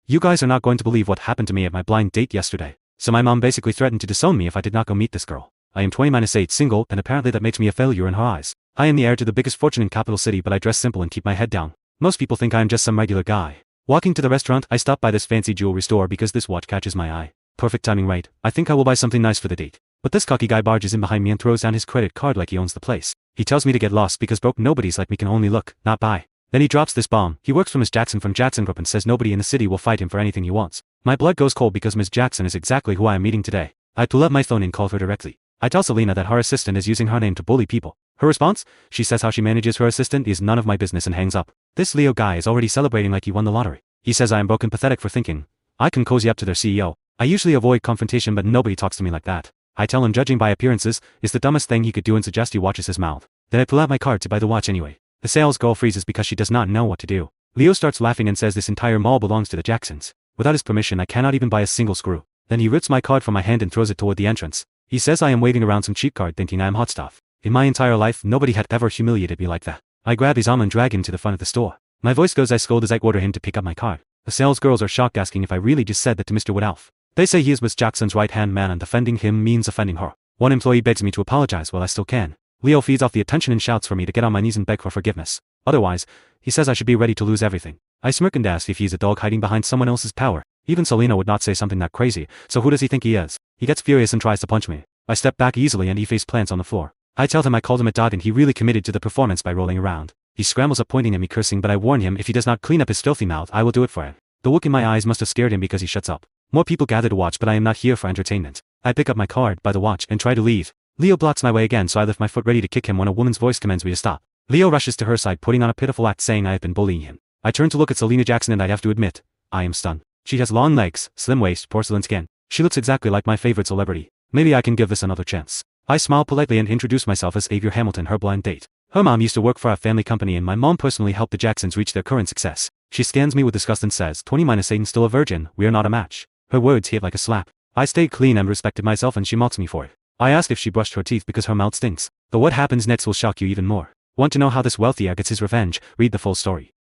You guys are not going to believe what happened to me at my blind date yesterday. So my mom basically threatened to disown me if I did not go meet this girl. I am 20-8 single, and apparently that makes me a failure in her eyes. I am the heir to the biggest fortune in capital city, but I dress simple and keep my head down. Most people think I am just some regular guy. Walking to the restaurant, I stop by this fancy jewelry store because this watch catches my eye. Perfect timing, right? I think I will buy something nice for the date. But this cocky guy barges in behind me and throws down his credit card like he owns the place. He tells me to get lost because broke nobodies like me can only look, not buy. Then he drops this bomb. He works for Miss Jackson from Jackson Group and says nobody in the city will fight him for anything he wants. My blood goes cold because Miss Jackson is exactly who I am meeting today. I pull up my phone and call her directly. I tell Selena that her assistant is using her name to bully people. Her response? She says how she manages her assistant is none of my business and hangs up. This Leo guy is already celebrating like he won the lottery. He says I am broke and pathetic for thinking I can cozy up to their CEO. I usually avoid confrontation, but nobody talks to me like that. I tell him judging by appearances is the dumbest thing he could do and suggest he watches his mouth. Then I pull out my card to buy the watch anyway. The sales girl freezes because she does not know what to do. Leo starts laughing and says this entire mall belongs to the Jacksons. Without his permission I cannot even buy a single screw. Then he rips my card from my hand and throws it toward the entrance. He says I am waving around some cheap card thinking I am hot stuff. In my entire life nobody had ever humiliated me like that. I grab his arm and drag him to the front of the store. My voice goes I scold as I order him to pick up my card. The sales girls are shocked, asking if I really just said that to Mr. Woodalf. They say he is Miss Jackson's right-hand man and offending him means offending her. One employee begs me to apologize while I still can. Leo feeds off the attention and shouts for me to get on my knees and beg for forgiveness. Otherwise, he says I should be ready to lose everything. I smirk and ask if he is a dog hiding behind someone else's power. Even Selena would not say something that crazy, so who does he think he is? He gets furious and tries to punch me. I step back easily and he face plants on the floor. I tell him I called him a dog and he really committed to the performance by rolling around. He scrambles up pointing at me cursing, but I warn him if he does not clean up his filthy mouth I will do it for him. The look in my eyes must have scared him because he shuts up. More people gather to watch, but I am not here for entertainment. I pick up my card, buy the watch, and try to leave. Leo blocks my way again, so I lift my foot ready to kick him when a woman's voice commands me to stop. Leo rushes to her side, putting on a pitiful act saying I have been bullying him. I turn to look at Selena Jackson and I have to admit, I am stunned. She has long legs, slim waist, porcelain skin. She looks exactly like my favorite celebrity. Maybe I can give this another chance. I smile politely and introduce myself as Xavier Hamilton, her blind date. Her mom used to work for a family company and my mom personally helped the Jacksons reach their current success. She scans me with disgust and says, 20-8 and still a virgin, we are not a match. Her words hit like a slap. I stayed clean and respected myself and she mocks me for it. I asked if she brushed her teeth because her mouth stinks. But what happens next will shock you even more. Want to know how this wealthy heir gets his revenge? Read the full story.